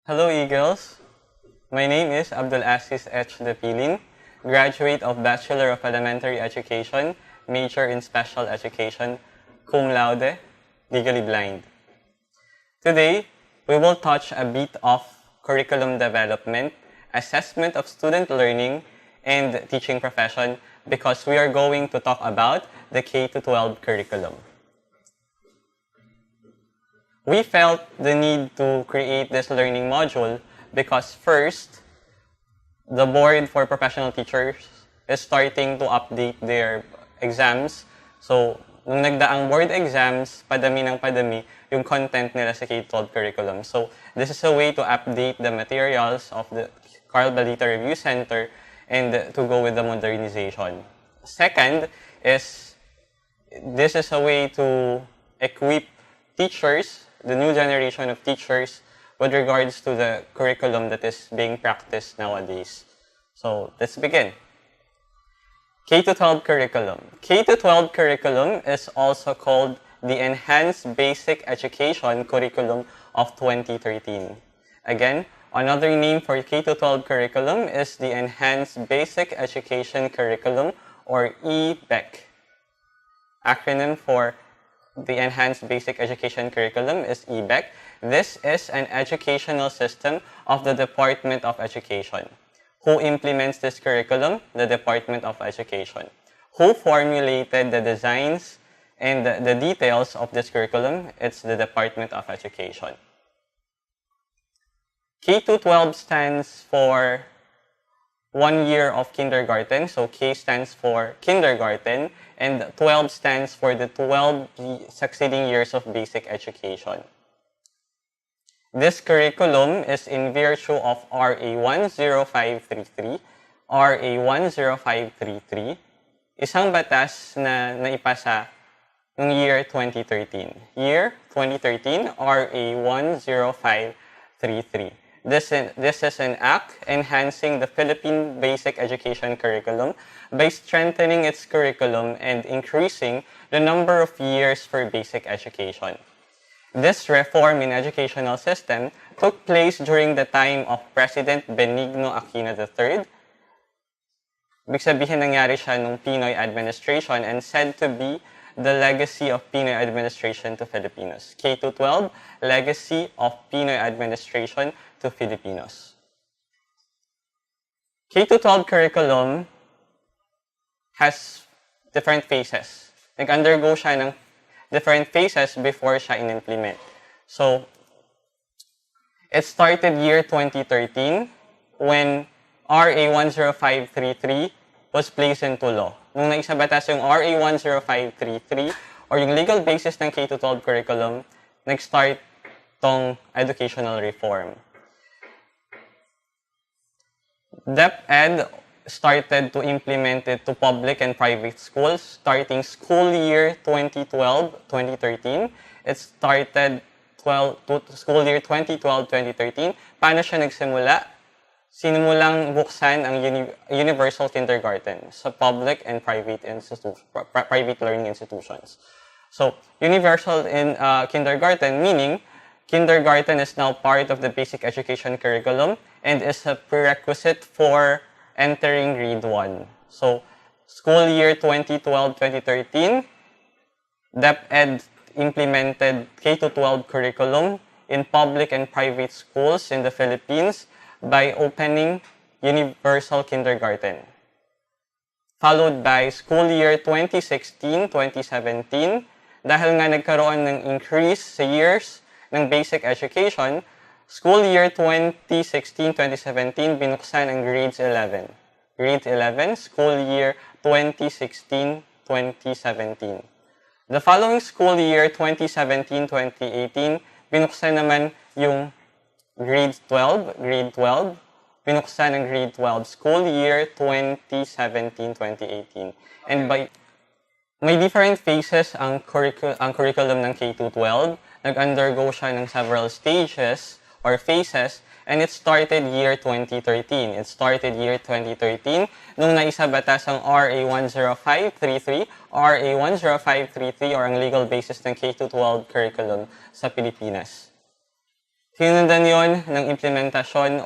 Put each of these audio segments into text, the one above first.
Hello, Eagles. My name is Abdulaziz Dapilin, graduate of Bachelor of Elementary Education, major in Special Education, cum laude, legally blind. Today, we will touch a bit of curriculum development, assessment of student learning, and teaching profession because we are going to talk about the K-12 curriculum. We felt the need to create this learning module because first, the Board for Professional Teachers is starting to update their exams. So, nung nagdaang board exams, padami ng padami yung content nila sa K-12 curriculum. So, this is a way to update the materials of the Balita Review Center and to go with the modernization. Second is, this is a way to equip teachers, the new generation of teachers, with regards to the curriculum that is being practiced nowadays. So, let's begin. K-12 curriculum. K-12 curriculum is also called the Enhanced Basic Education Curriculum of 2013. Again, another name for K-12 curriculum is the Enhanced Basic Education Curriculum, or EBEC. Acronym for the Enhanced Basic Education Curriculum is EBEC. This is an educational system of the Department of Education. Who implements this curriculum? The Department of Education. Who formulated the designs and the details of this curriculum? It's the Department of Education. K-12 stands for 1 year of kindergarten. So K stands for kindergarten and 12 stands for the 12 succeeding years of basic education. This curriculum is in virtue of RA 10533. RA 10533, isang batas na naipasa noong year 2013. Year 2013, RA 10533. This is an act enhancing the Philippine basic education curriculum by strengthening its curriculum and increasing the number of years for basic education. This reform in educational system took place during the time of President Benigno Aquino III. Ibig sabihin, nangyari siya nung Pinoy administration and said to be the legacy of Pinoy administration to Filipinos. K-12, legacy of Pinoy administration to Filipinos. K-12 curriculum has different phases. Nag-undergo siya ng different phases before siya in-implement. So, it started year 2013 when RA 10533 was placed into law. Nung naisabatas yung RA 10533 or yung legal basis ng K-12 curriculum, nag-start tong educational reform. Dapilin started to implement it to public and private schools starting school year 2012-2013. It started school year 2012-2013. Paano siya nagsimula? Sinimulang buksan ang universal kindergarten sa public and private private learning institutions. So, universal in kindergarten meaning kindergarten is now part of the basic education curriculum and is a prerequisite for entering grade 1. So, school year 2012-2013, DepEd implemented K-12 curriculum in public and private schools in the Philippines by opening universal kindergarten. Followed by school year 2016-2017, dahil nga nagkaroon ng increase sa years ng basic education, school year 2016-2017, binuksan ang grades 11. Grade 11, school year 2016-2017. The following school year, 2017-2018, binuksan naman yung grade 12. Binuksan ang grade 12, school year 2017-2018. And may different phases ang curriculum ng K-12. Nag-undergo siya ng several stages or phases, and it started year 2013. It started year 2013 nung naisabatas ang RA 10533, RA 10533 or ang legal basis ng K-12 curriculum sa Pilipinas. Sinundan yon ng implementation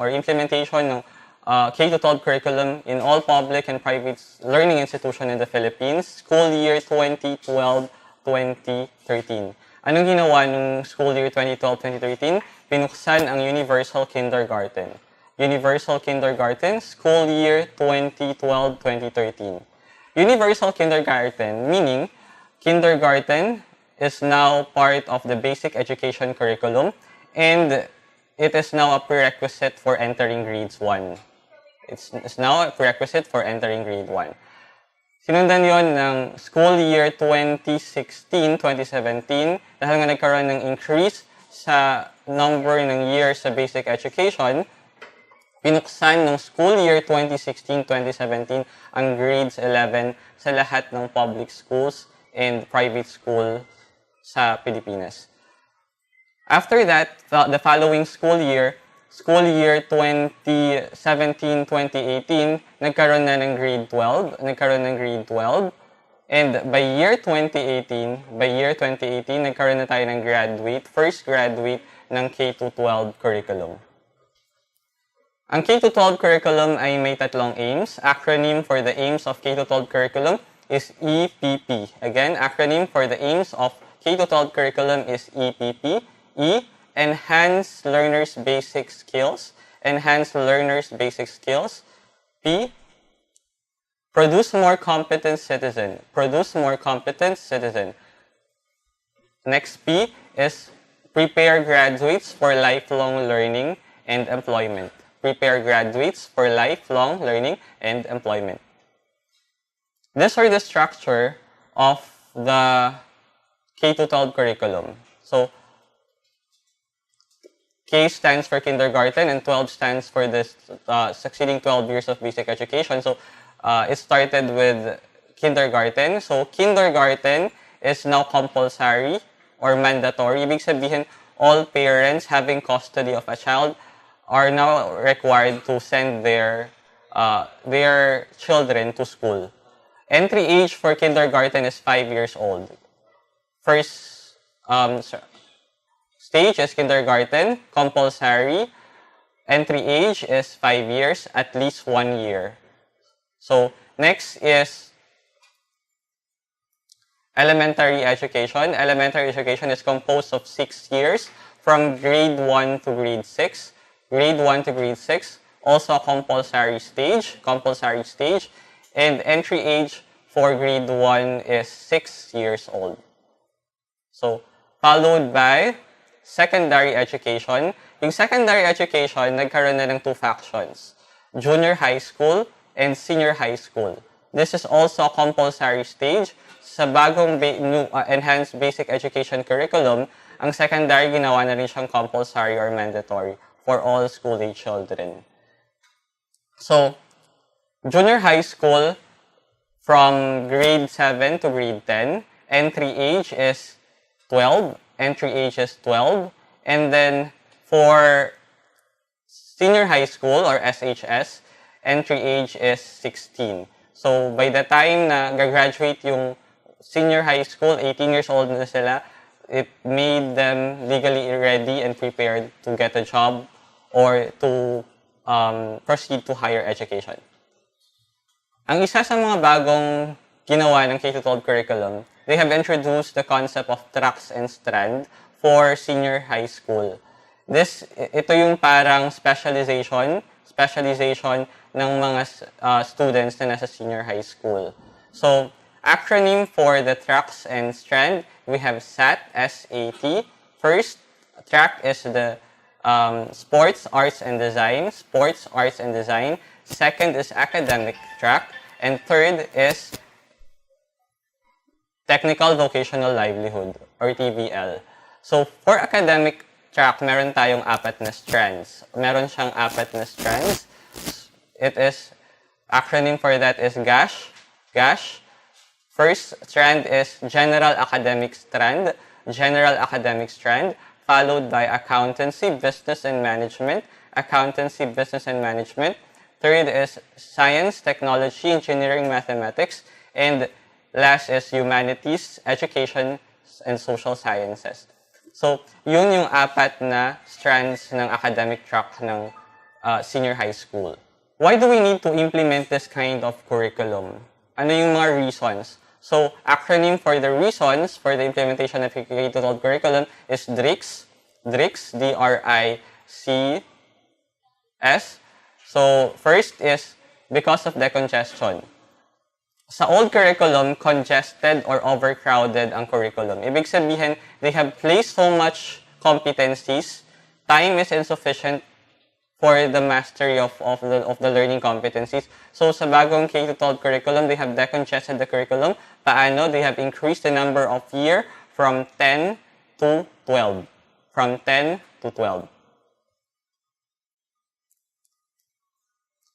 ng K-12 curriculum in all public and private learning institutions in the Philippines, school year 2012-2013. Anong ginawa nung school year 2012-2013? Pinuksan ang Universal Kindergarten. Universal Kindergarten, school year 2012-2013. Universal Kindergarten, meaning kindergarten is now part of the basic education curriculum and it is now a prerequisite for entering grades 1. It's now a prerequisite for entering grade 1. Sinundan yon ng school year 2016-2017 dahil nga nagkaroon ng increase sa number ng years sa basic education, pinuksan ng school year 2016-2017 ang grades 11 sa lahat ng public schools and private school sa Pilipinas. After that, the following school year 2017-2018, nagkaroon na ng grade 12, and by year 2018, nagkaroon na tayo ng first graduate ng K-12 curriculum. Ang K-12 curriculum ay may tatlong aims. Acronym for the aims of K-12 curriculum is EPP. Again, acronym for the aims of K-12 curriculum is EPP. E, enhance learners' basic skills. P, produce more competent citizen. Next P is prepare graduates for lifelong learning and employment. These are the structure of the K-12 curriculum. So, K stands for kindergarten and 12 stands for the succeeding 12 years of basic education. So, it started with kindergarten. So, kindergarten is now compulsory or mandatory. Ibig sabihin, all parents having custody of a child are now required to send their children to school. Entry age for kindergarten is 5 years old. First stage is kindergarten, compulsory. Entry age is 5 years, at least 1 year. So, next is elementary education. Elementary education is composed of 6 years from grade 1 to grade 6. Also a compulsory stage. And entry age for grade 1 is 6 years old. So, followed by secondary education. Yung secondary education, nagkaroon na ng 2 factions. Junior high school and senior high school. This is also a compulsory stage. Sa bagong new enhanced basic education curriculum, ang secondary ginawa na rin siyang compulsory or mandatory for all school-age children. So, junior high school from grade 7 to grade 10, entry age is 12. And then for senior high school or SHS, entry age is 16. So by the time na gagraduate yung senior high school, 18 years old na sila, it made them legally ready and prepared to get a job or to proceed to higher education. Ang isa sa mga bagong ginawa ng K-12 curriculum, they have introduced the concept of tracks and strand for senior high school. Ito yung parang specialization ng mga students na nasa senior high school. So, acronym for the tracks and strand, we have SAT, S-A-T. First track is the sports, arts, and design. Second is academic track. And third is technical vocational livelihood or TVL. So, for academic track, meron tayong 4 na strands. It is, acronym for that is GASH. First strand is General Academic Strand, followed by Accountancy, Business and Management. Third is Science, Technology, Engineering, Mathematics. And last is Humanities, Education, and Social Sciences. So, yun yung apat na strands ng academic track ng senior high school. Why do we need to implement this kind of curriculum? Ano yung mga reasons? So, acronym for the reasons for the implementation of K-12 curriculum is DRICS. DRICS, D-R-I-C-S. So, first is because of decongestion. Sa old curriculum, congested or overcrowded ang curriculum. Ibig sabihin, they have placed so much competencies, time is insufficient for the mastery of the learning competencies. So sa bagong K-12 curriculum, they have decongested the curriculum. Paano? They have increased the number of year from 10 to 12. From 10 to 12.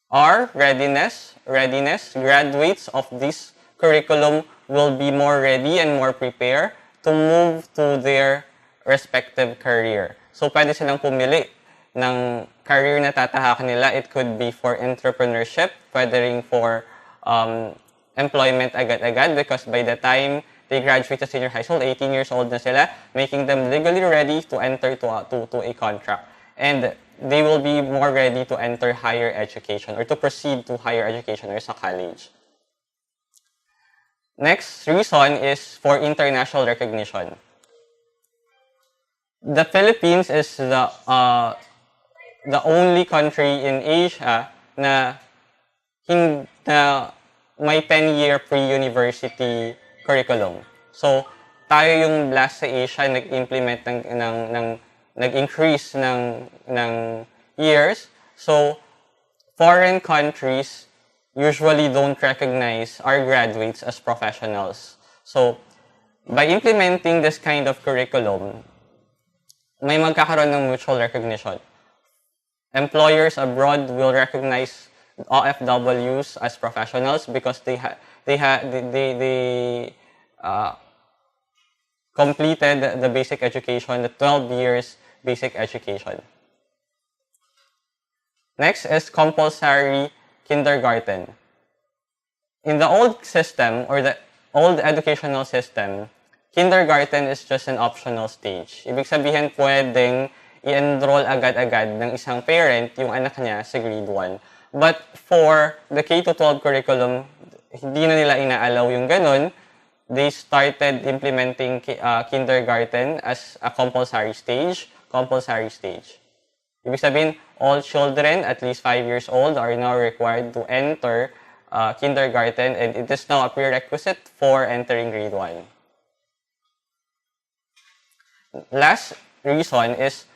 R, readiness. Graduates of this curriculum will be more ready and more prepared to move to their respective career. So, pwede silang pumili ng career na tatahakan nila. It could be for entrepreneurship, pwede rin for employment agad-agad because by the time they graduate to senior high school, 18 years old na sila, making them legally ready to enter to a contract. And they will be more ready to enter higher education or to proceed to higher education or sa college. Next reason is for international recognition. The Philippines is the only country in Asia na may 10-year pre-university curriculum. So, tayo yung last sa Asia nag-implement nag-increase ng years. So, foreign countries usually don't recognize our graduates as professionals. So, by implementing this kind of curriculum, may magkakaroon ng mutual recognition. Employers abroad will recognize OFWs as professionals because they completed the basic education, the 12 years basic education. Next is compulsory kindergarten. In the old system or the old educational system, kindergarten is just an optional stage. Ibig sabihin, pwedeng i-enroll agad-agad ng isang parent yung anak niya sa grade 1. But for the K-12 curriculum, hindi na nila inaalaw yung ganun. They started implementing kindergarten as a compulsory stage. Ibig sabihin, all children at least 5 years old are now required to enter kindergarten and it is now a prerequisite for entering grade 1. Last reason is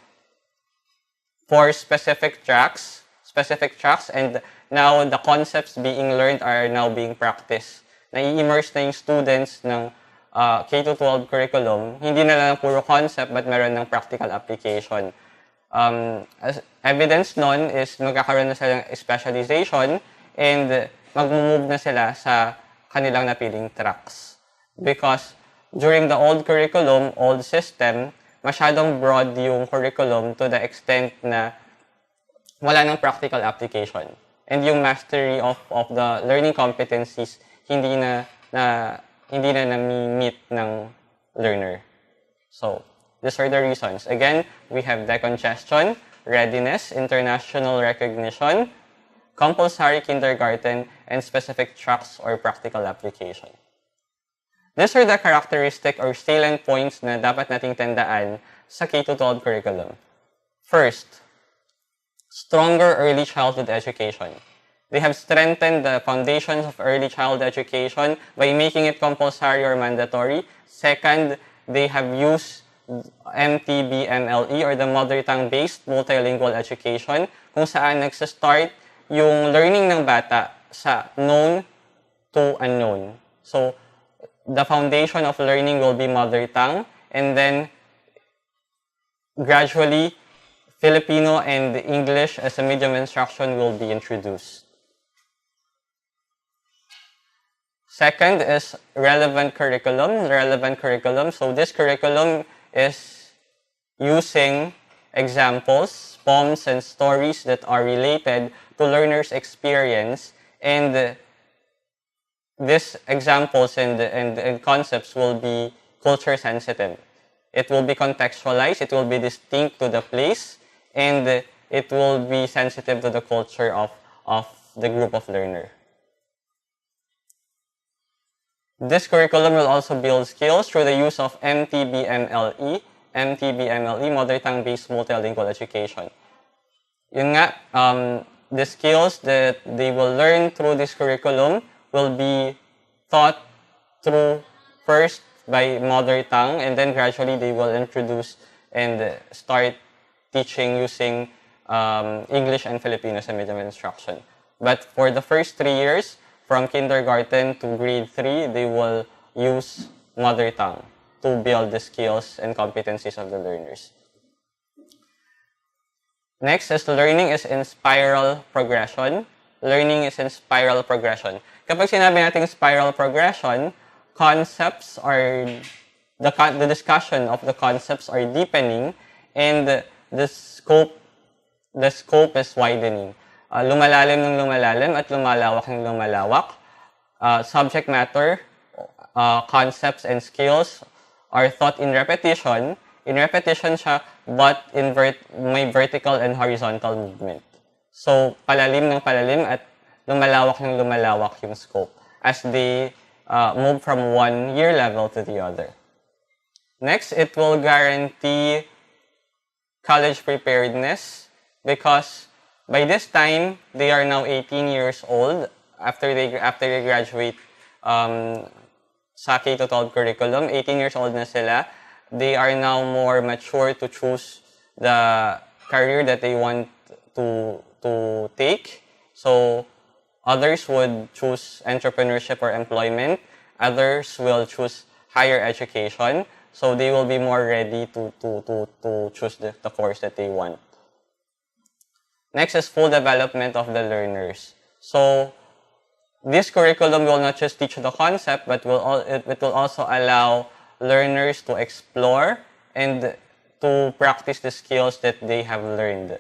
for specific tracks and now the concepts being learned are now being practiced. Nai-immerse na yung students ng K-12 curriculum, hindi na lang puro concept but meron ng practical application. As evidence nun is magkakaroon na silang specialization and mag-move na sila sa kanilang napiling tracks. Because during the old curriculum, old system, masyadong broad yung curriculum to the extent na wala ng practical application. And yung mastery of the learning competencies hindi na nami-meet ng learner. So, these are the reasons. Again, we have decongestion, readiness, international recognition, compulsory kindergarten, and specific tracks or practical application. These are the characteristic or salient points na dapat nating tandaan sa K-12 curriculum. First, stronger early childhood education. They have strengthened the foundations of early child education by making it compulsory or mandatory. Second, they have used MTBMLE or the Mother Tongue-based multilingual education kung saan nagsa-start yung learning ng bata sa known to unknown. So, the foundation of learning will be mother tongue and then gradually Filipino and English as a medium of instruction will be introduced. Second is relevant curriculum. So this curriculum is using examples, poems, and stories that are related to learners' experience, and these examples and concepts will be culture sensitive. It will be contextualized, it will be distinct to the place, and it will be sensitive to the culture of the group of learner. This curriculum will also build skills through the use of MTBMLE, Mother Tongue-Based Multilingual Education. Yun nga, the skills that they will learn through this curriculum will be taught through first by mother tongue, and then gradually they will introduce and start teaching using English and Filipino sa medium of instruction. But for the first 3 years, from kindergarten to grade 3, they will use mother tongue to build the skills and competencies of the learners. Next is learning is in spiral progression. Learning is in spiral progression. Kapag sinabi natin spiral progression, concepts are, the discussion of the concepts are deepening, and the scope is widening. Lumalalim ng lumalalim at lumalawak ng lumalawak. Subject matter, concepts and skills are taught in repetition. In repetition siya, but may vertical and horizontal movement. So, palalim ng palalim at lumalawak ng lumalawak yung scope as they move from one year level to the other. Next, it will guarantee college preparedness because by this time, they are now 18 years old after they graduate sa K-12 curriculum. 18 years old na sila. They are now more mature to choose the career that they want to take. So others would choose entrepreneurship or employment. Others will choose higher education. So they will be more ready to choose the course that they want. Next is full development of the learners. So this curriculum will not just teach the concept, but it will also allow learners to explore and to practice the skills that they have learned.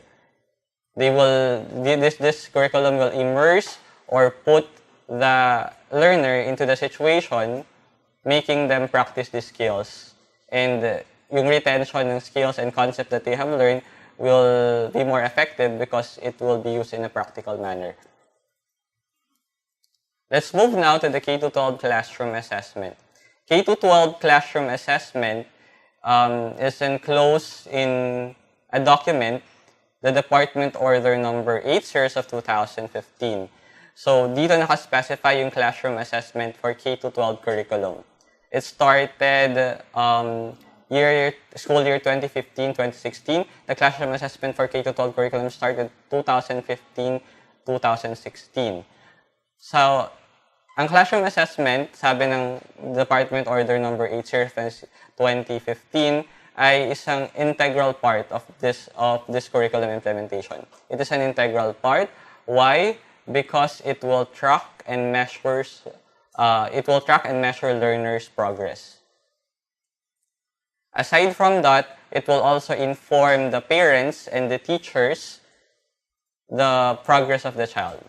This curriculum will immerse or put the learner into the situation, making them practice the skills. And yung retention ng skills and concept that they have learned will be more effective because it will be used in a practical manner. Let's move now to the K-12 classroom assessment. K-12 classroom assessment is enclosed in a document, the Department Order Number 8, Series of 2015. So, dito nakaspecify yung classroom assessment for K-12 curriculum. It started school year 2015-2016. The classroom assessment for K-12 curriculum started 2015-2016. So, ang classroom assessment, sabi ng Department Order Number 8, Series 2015, ay isang integral part of this curriculum implementation. It is an integral part. Why? Because it will track and measure learners' progress. Aside from that, it will also inform the parents and the teachers the progress of the child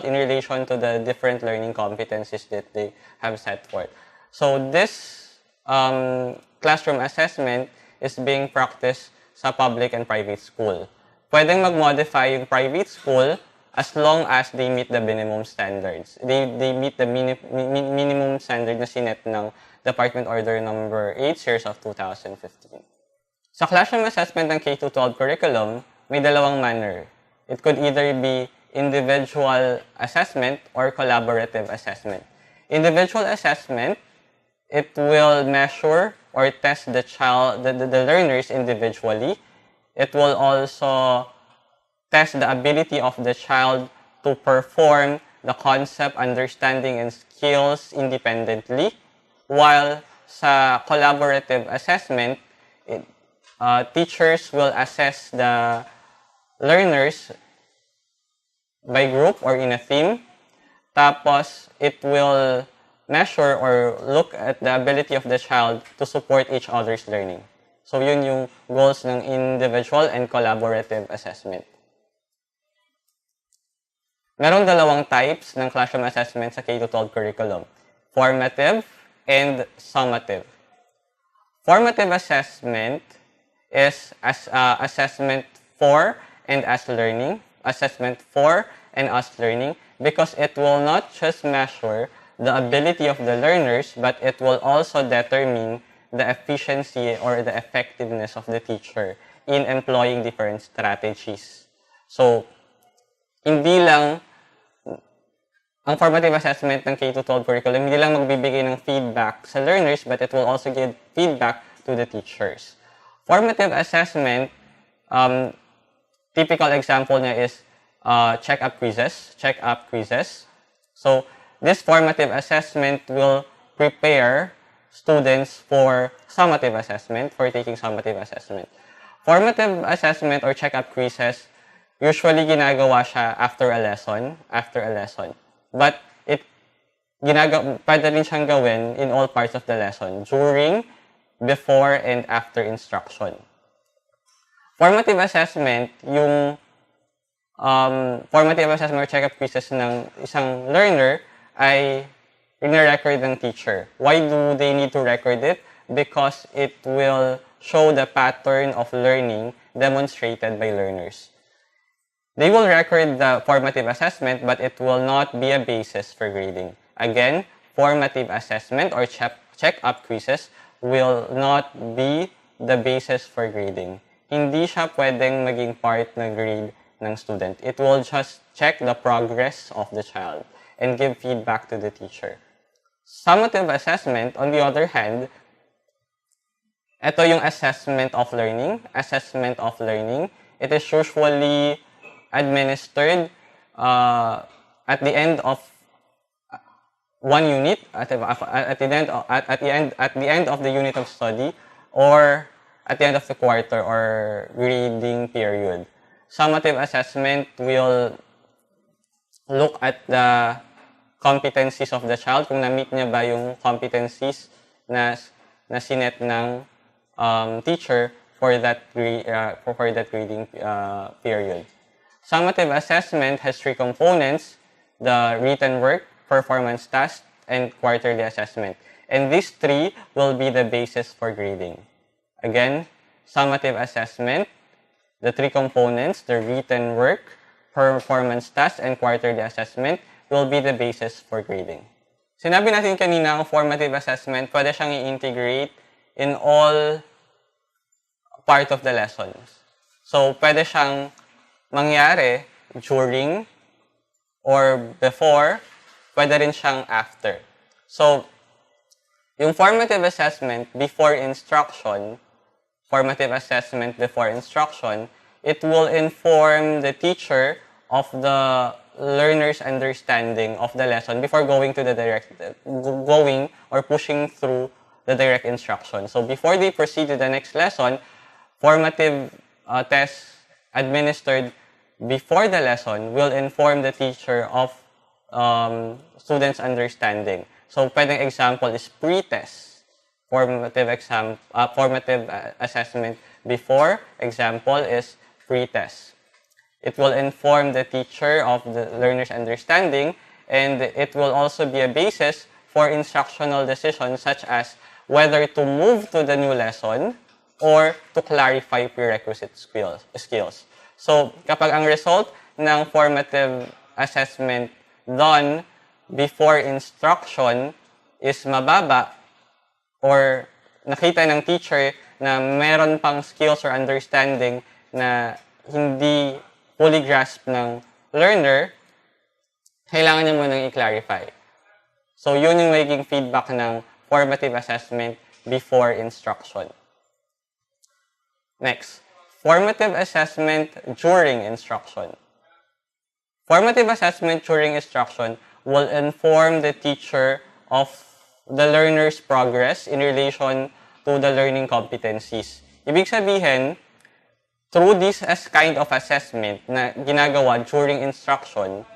in relation to the different learning competencies that they have set forth. So this classroom assessment is being practiced sa public and private school. Pwedeng mag-modify yung private school as long as they meet the minimum standards. They meet the minimum standard na sinet ng Department Order Number 8, Series of 2015. Sa classroom assessment ng K-12 curriculum, may dalawang manner. It could either be individual assessment or collaborative assessment. Individual assessment, it will measure or test the learners individually. It will also test the ability of the child to perform the concept, understanding, and skills independently. While sa collaborative assessment, teachers will assess the learners by group or in a theme. Tapos, it will measure or look at the ability of the child to support each other's learning. So, yun yung goals ng individual and collaborative assessment. Merong dalawang types ng classroom assessment sa K-12 curriculum. Formative and summative. Formative assessment is assessment for and as learning, because it will not just measure the ability of the learners, but it will also determine the efficiency or the effectiveness of the teacher in employing different strategies. So, hindi lang ang formative assessment ng K-12 curriculum, hindi lang magbibigay ng feedback sa learners, but it will also give feedback to the teachers. Formative assessment, typical example niya is check-up quizzes. So, this formative assessment will prepare students for summative assessment, for taking summative assessment. Formative assessment or check-up quizzes, usually ginagawa siya after a lesson. But pwede rin siyang gawin in all parts of the lesson, during, before, and after instruction. Formative assessment, yung formative assessment or check-up quizzes ng isang learner ay ina-record ng teacher. Why do they need to record it? Because it will show the pattern of learning demonstrated by learners. They will record the formative assessment, but it will not be a basis for grading. Again, formative assessment or check-up quizzes will not be the basis for grading. Hindi siya pwedeng maging part ng grade ng student. It will just check the progress of the child and give feedback to the teacher. Summative assessment, on the other hand, ito yung assessment of learning. It is usually administered at the end of one unit, at the end of the unit of study, or at the end of the quarter or grading period. Summative assessment will look at the competencies of the child, kung na-meet niya ba yung competencies na sinet ng teacher for that grading period. Summative assessment has three components: the written work, performance task, and quarterly assessment. And these three will be the basis for grading. Again, summative assessment, the three components, the written work, performance task, and quarterly assessment will be the basis for grading. Sinabi natin kanina, ang formative assessment, pwede siyang i-integrate in all part of the lessons. So, pwede siyang mangyari during or before, pwede rin siyang after. So, yung formative assessment before instruction, it will inform the teacher of the learner's understanding of the lesson before going to the pushing through the direct instruction. So, before they proceed to the next lesson, formative tests administered before the lesson will inform the teacher of students' understanding. So, pwedeng example is pre-test. Formative assessment before, example is pre-test. It will inform the teacher of the learner's understanding, and it will also be a basis for instructional decisions such as whether to move to the new lesson or to clarify prerequisite skills. So, kapag ang result ng formative assessment done before instruction is mababa, or nakita ng teacher na meron pang skills or understanding na hindi fully grasp ng learner, kailangan niya munang i-clarify. So, yun yung magiging feedback ng formative assessment before instruction. Next, formative assessment during instruction. Formative assessment during instruction will inform the teacher of the learner's progress in relation to the learning competencies. Ibig sabihin, through this kind of assessment na ginagawa during instruction,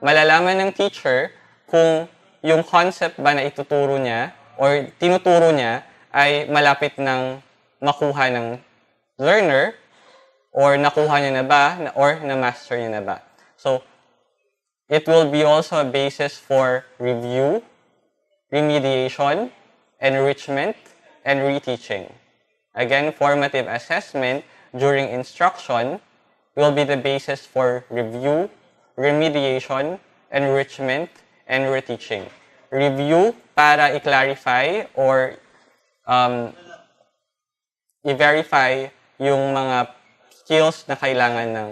malalaman ng teacher kung yung concept ba na ituturo niya or tinuturo niya ay malapit ng makuha ng learner, or nakuha niya na ba, or na-master niya na ba. So, it will be also a basis for review, remediation, enrichment, and reteaching. Again, formative assessment during instruction will be the basis for review, remediation, enrichment, and reteaching. Review para i-clarify or i-verify yung mga skills na kailangan ng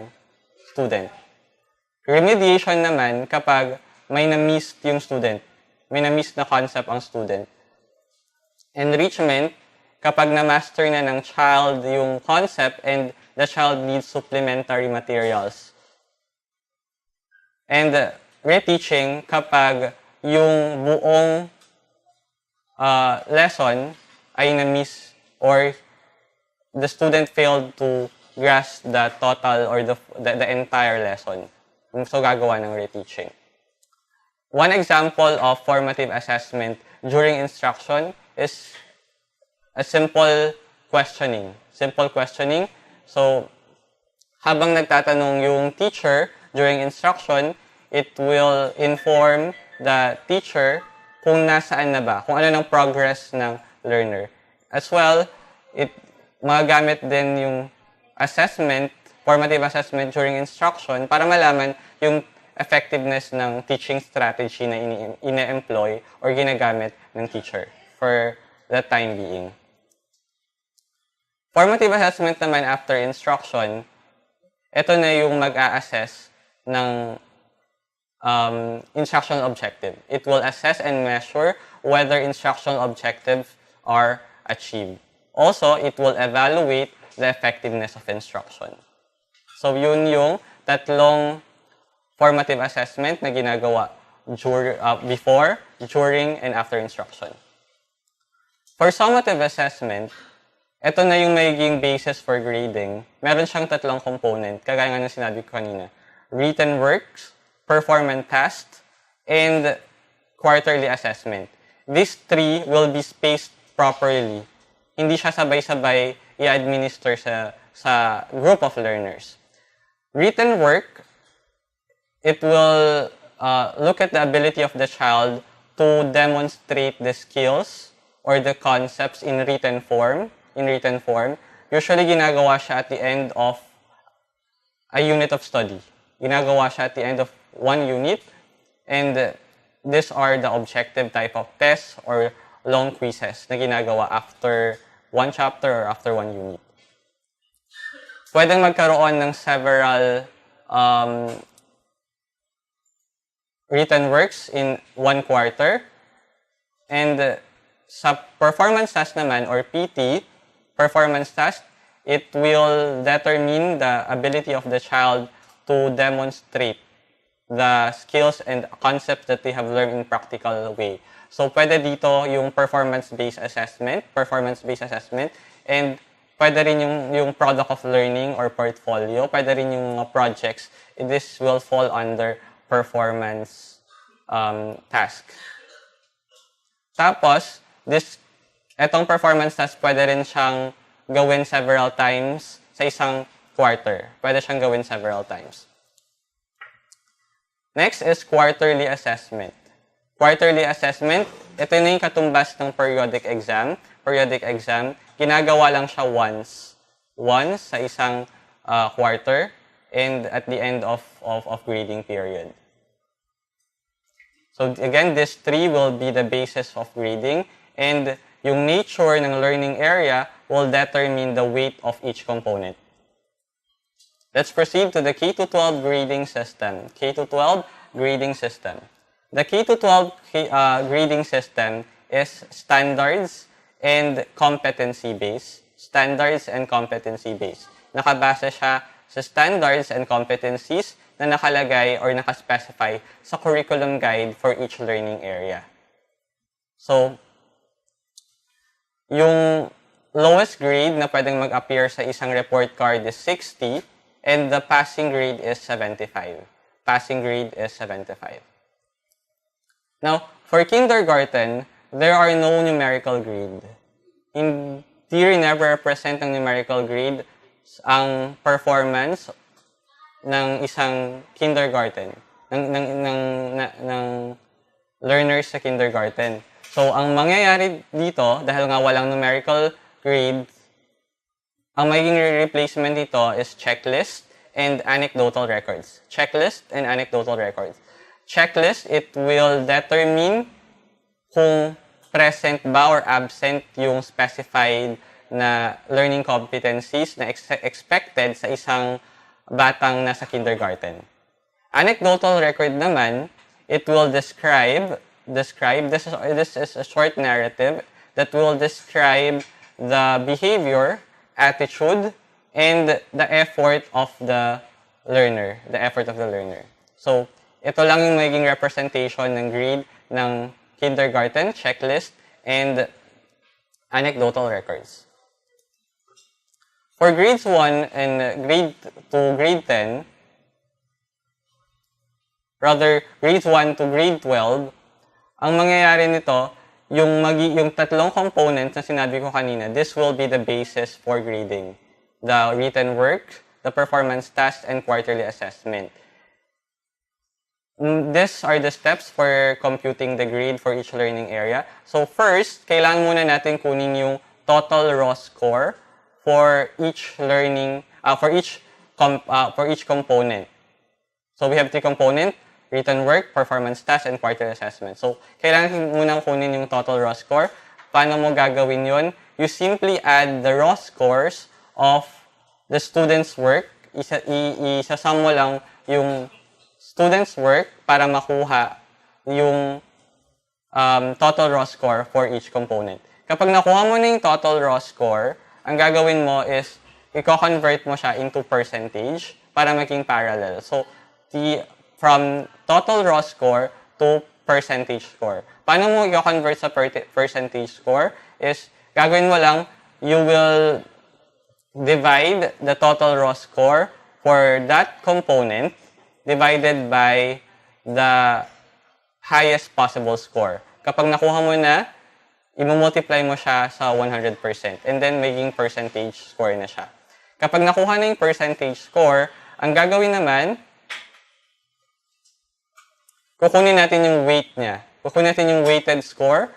student. Remediation naman kapag may na-miss yung student, may na-miss na concept ang student. Enrichment, kapag na-master na ng child yung concept and the child needs supplementary materials. And reteaching, kapag yung buong lesson ay na-miss or the student failed to grasp the total or the entire lesson. So, gagawa ng reteaching. One example of formative assessment during instruction is a simple questioning. Simple questioning. So, habang nagtatanong yung teacher during instruction, it will inform the teacher kung nasaan na ba, kung ano ng progress ng learner. As well, it magagamit din yung assessment, formative assessment during instruction para malaman yung effectiveness ng teaching strategy na ine-employ or ginagamit ng teacher for the time being. Formative assessment naman after instruction, ito na yung mag-a-assess ng instructional objective. It will assess and measure whether instructional objectives are achieved. Also, it will evaluate the effectiveness of instruction. So, yun yung tatlong formative assessment na ginagawa before, during, and after instruction. For summative assessment, ito na yung magiging basis for grading. Meron siyang tatlong component, kagaya nga ng sinabi ko kanina. Written works, performance tasks, and quarterly assessment. These three will be spaced properly. Hindi siya sabay-sabay i-administer sa group of learners. Written work, it will look at the ability of the child to demonstrate the skills or the concepts in written form. Usually, ginagawa siya at the end of a unit of study. Ginagawa siya at the end of one unit. And these are the objective type of tests or long quizzes na ginagawa after one chapter or after one unit. Pwedeng magkaroon ng several written works in one quarter. And sa performance task naman or PT, performance task, it will determine the ability of the child to demonstrate the skills and concepts that they have learned in practical way. So, pwede dito yung performance-based assessment, and pwede rin yung product of learning or portfolio, pwede rin yung projects. This will fall under performance task. Tapos, etong performance task, pwede rin siyang gawin several times sa isang quarter. Pwede siyang gawin several times. Next is quarterly assessment. Quarterly assessment, ito na yung katumbas ng periodic exam. Periodic exam, ginagawa lang siya once sa isang quarter and at the end of grading period. So again, these three will be the basis of grading, and yung nature ng learning area will determine the weight of each component. Let's proceed to the K-12 grading system. K-12 grading system. The K-12 grading system is standards and competency-based. Standards and competency-based. Nakabase siya sa standards and competencies na nakalagay or nakaspecify sa curriculum guide for each learning area. So, yung lowest grade na pwedeng mag-appear sa isang report card is 60 and the passing grade is 75. Passing grade is 75. Now, for kindergarten, there are no numerical grade. Hindi rin never represent ng numerical grade ang performance ng isang kindergarten, ng learners sa kindergarten. So, ang mangyayari dito, dahil nga walang numerical grade, ang magiging replacement dito is checklist and anecdotal records. Checklist and anecdotal records. Checklist, it will determine kung present ba or absent yung specified na learning competencies na expected sa isang batang nasa kindergarten. Anecdotal record naman, it will describe this is a short narrative that will describe the behavior, attitude, and the effort of the learner. So, ito lang yung magiging representation ng grade ng kindergarten, checklist, and anecdotal records. For grades 1 and grade 2, grade 10, rather grades 1 to grade 12, ang mangyayari nito, yung tatlong components na sinabi ko kanina, this will be the basis for grading. The written work, the performance test, and quarterly assessment. These are the steps for computing the grade for each learning area. So first, kailangan muna natin kunin yung total raw score for each component. So we have 3 components: written work, performance test, and quarterly assessment. So kailangan munang kunin yung total raw score. Paano mo gagawin yun? You simply add the raw scores of the student's work. Isasum mo lang yung student's work para makuha yung total raw score for each component. Kapag nakuha mo na yung total raw score, ang gagawin mo is i-convert mo siya into percentage para maging parallel. So, from total raw score to percentage score. Paano mo i-convert sa percentage score is gagawin mo lang, you will divide the total raw score for that component divided by the highest possible score. Kapag nakuha mo na, i-multiply mo siya sa 100%. And then, maging percentage score na siya. Kapag nakuha na yung percentage score, ang gagawin naman, kukunin natin yung weight niya. Kukunin natin yung weighted score.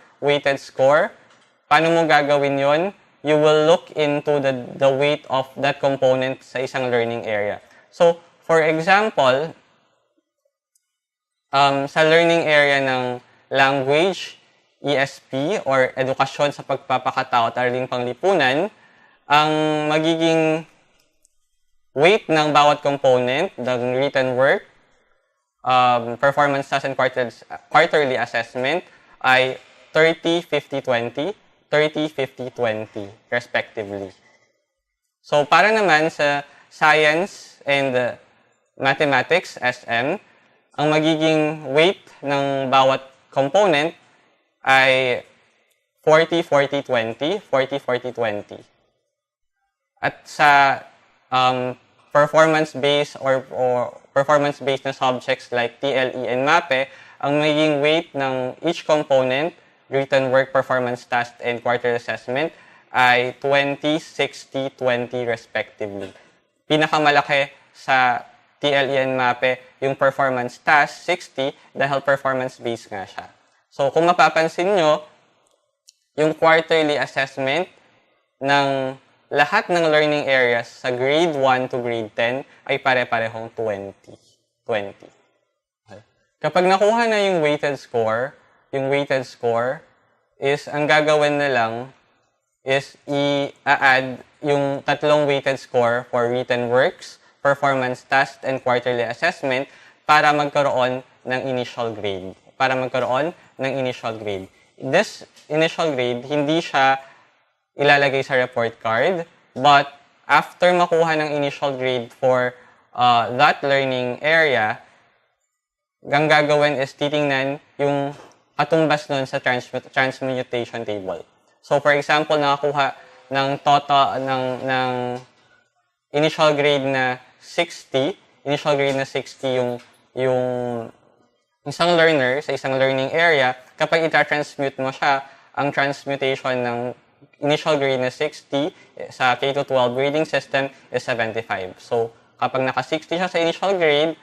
Paano mo gagawin yon? You will look into the weight of that component sa isang learning area. So, for example, sa learning area ng language, ESP, or edukasyon sa pagpapakatao at araling panglipunan, ang magiging weight ng bawat component, ng written work, performance test and quarterly assessment ay 30, 50, 20, 30, 50, 20, respectively. So, para naman sa science and mathematics, SM, ang magiging weight ng bawat component ay 40, 40, 20, 40, 40, 20. At sa performance-based or performance-based na subjects like TLE and MAPE, ang magiging weight ng each component, written work, performance test, and quarterly assessment ay 20, 60, 20 respectively. Pinakamalaki sa TLE and MAPE, yung performance task, 60, dahil performance-based nga siya. So, kung mapapansin nyo, yung quarterly assessment ng lahat ng learning areas sa grade 1 to grade 10 ay pare-parehong 20. Okay. Kapag nakuha na yung weighted score is, ang gagawin na lang is i-add yung tatlong weighted score for written works, performance test, and quarterly assessment para magkaroon ng initial grade. This initial grade, hindi siya ilalagay sa report card, but after makuha ng initial grade for that learning area, ang gagawin is titingnan yung katumbas nun sa transmutation table. So, for example, nakakuha ng total ng initial grade na 60 yung isang learner sa isang learning area, kapag ita-transmute mo siya, ang transmutation ng initial grade na 60 sa K-12 grading system is 75. So, kapag naka-60 siya sa initial grade,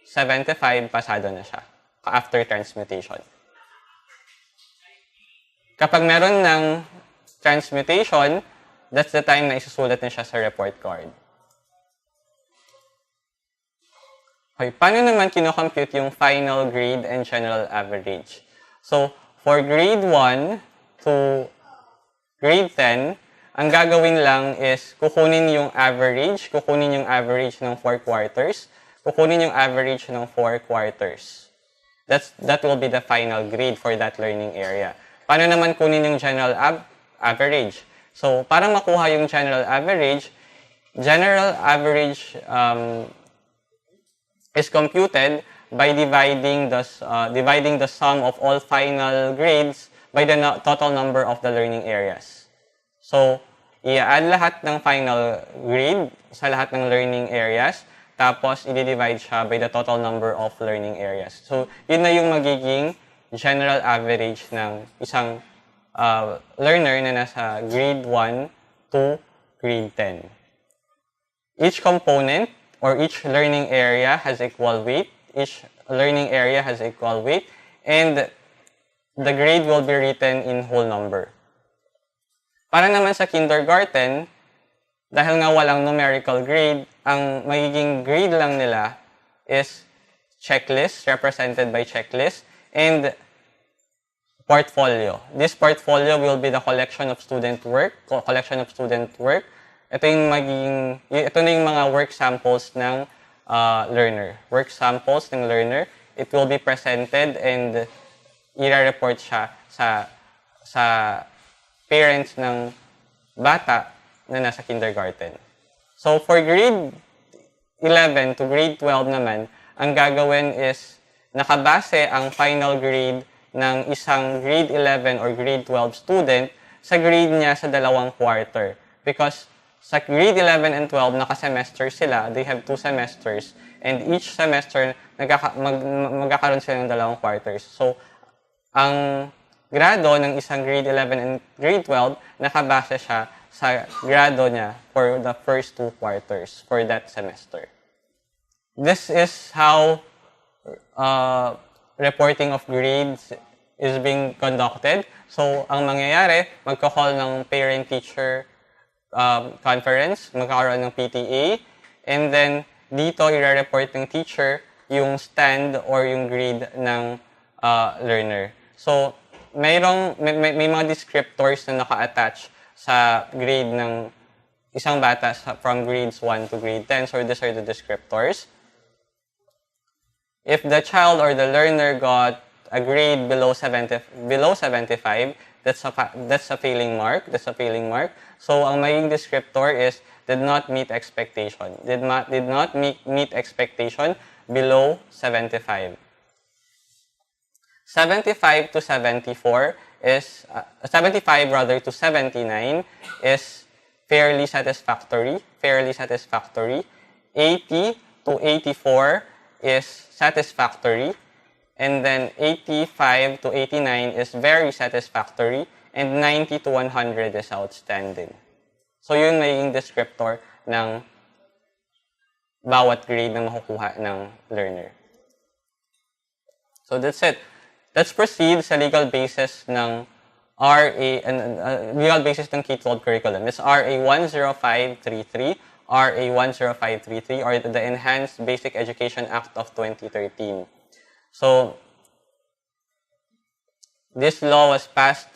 75, pasado na siya after transmutation. Kapag meron ng transmutation, that's the time na isusulat na siya sa report card. Okay, paano naman kinocompute yung final grade and general average? So, for grade 1 to grade 10, ang gagawin lang is kukunin yung average ng 4 quarters, kukunin yung average ng 4 quarters. That will be the final grade for that learning area. Paano naman kunin yung general average? So, para makuha yung general average is computed by dividing the sum of all final grades by the total number of the learning areas. So, i-add lahat ng final grade sa lahat ng learning areas, tapos i-divide siya by the total number of learning areas. So, yun na yung magiging general average ng isang learner na nasa grade 1 to grade 10. Each component or each learning area has equal weight. And the grade will be written in whole number. Para naman sa kindergarten, dahil nga walang numerical grade, ang magiging grade lang nila is checklist, represented by checklist, and portfolio. This portfolio will be the collection of student work. Ito na yung mga work samples ng learner. It will be presented and i-report siya sa parents ng bata na nasa kindergarten. So, for grade 11 to grade 12 naman, ang gagawin is nakabase ang final grade ng isang grade 11 or grade 12 student sa grade niya sa dalawang quarter. Because sa grade 11 and 12, naka-semester sila. They have 2 semesters. And each semester, magkakaroon sila ng dalawang quarters. So, ang grado ng isang grade 11 and grade 12, nakabase siya sa grado niya for the first 2 quarters for that semester. This is how reporting of grades is being conducted. So, ang mangyayari, magkakall ng parent-teacher conference, magkakaroon ng PTA, and then dito i-report ng teacher yung stand or yung grade ng learner. So, may mga descriptors na naka-attach sa grade ng isang bata from grades 1 to grade 10. So, these are the descriptors. If the child or the learner got a grade below 75, that's a failing mark. So, ang maging descriptor is did not meet expectation. Did not meet expectation below 75. 75 to 74 is 75 rather to 79 is fairly satisfactory. 80 to 84 is satisfactory. And then 85 to 89 is very satisfactory. And 90 to 100 is outstanding. So, yun magiging descriptor ng bawat grade na makukuha ng learner. So, that's it. Let's proceed sa legal basis ng legal basis ng K-12 curriculum. It's RA 10533, or the Enhanced Basic Education Act of 2013. So, this law was passed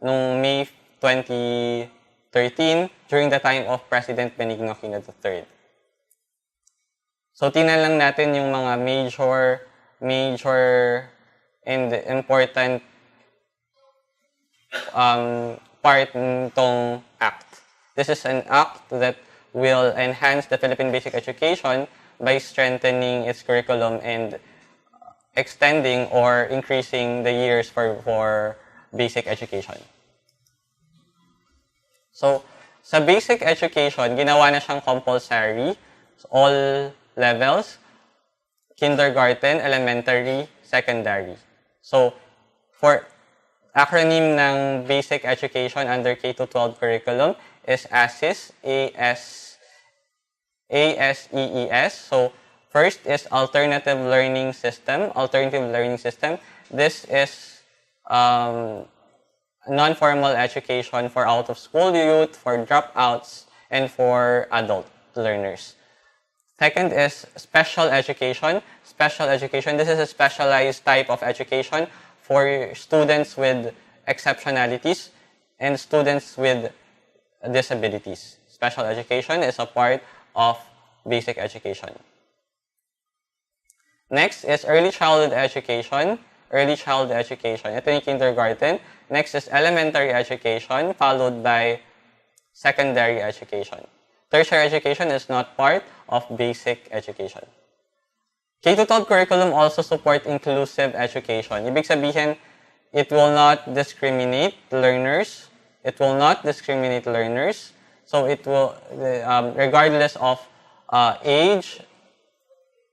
noong May 2013 during the time of President Benigno Aquino III. So, tingnan lang natin yung mga major and important part nitong act. This is an act that will enhance the Philippine basic education by strengthening its curriculum and extending or increasing the years for basic education. So, sa basic education, ginawa na siyang compulsory, all levels, kindergarten, elementary, secondary. So, for acronym ng basic education under K-12 curriculum is ASEES, ASEES. So, first is Alternative Learning System. This is an non-formal education for out-of-school youth, for dropouts, and for adult learners. Second is special education. Special education, this is a specialized type of education for students with exceptionalities and students with disabilities. Special education is a part of basic education. Next is early childhood education. Early childhood education, ito yung kindergarten. Next is elementary education, followed by secondary education. Tertiary education is not part of basic education. K-12 curriculum also support inclusive education. Ibig sabihin, it will not discriminate learners. It will not discriminate learners. So it will, regardless of age,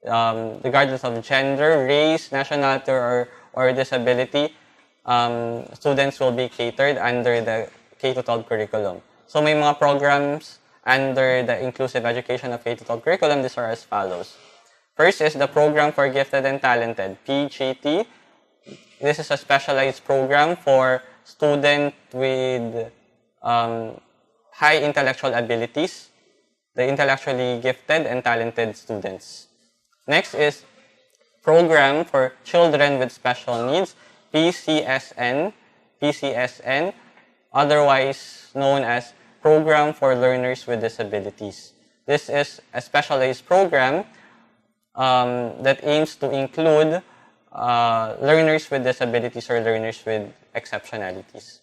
regardless of gender, race, nationality, or disability, students will be catered under the K-12 curriculum. So may mga programs under the inclusive education of K-12 curriculum. These are as follows. First is the Program for Gifted and Talented, PGT. This is a specialized program for students with high intellectual abilities, the intellectually gifted and talented students. Next is Program for Children with Special Needs, PCSN, otherwise known as Program for Learners with Disabilities. This is a specialized program that aims to include learners with disabilities or learners with exceptionalities.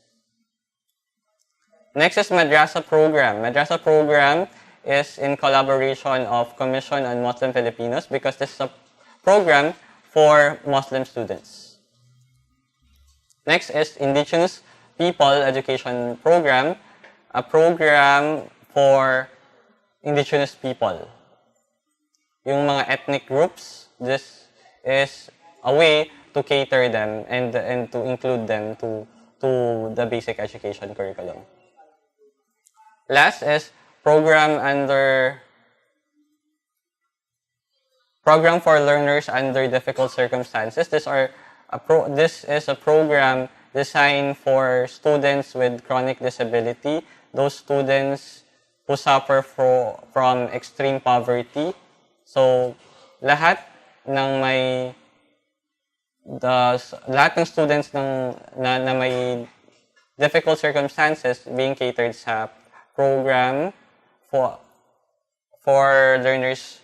Next is Madrasa program. Madrasa program is in collaboration of Commission on Muslim Filipinos because this is a program for Muslim students. Next is Indigenous People Education Program, a program for indigenous people. Yung mga ethnic groups, this is a way to cater them and to include them to the basic education curriculum. Last is Program for Learners Under Difficult Circumstances. This is a program designed for students with chronic disability, those students who suffer from extreme poverty. So, lahat ng students na may difficult circumstances being catered sa program for learners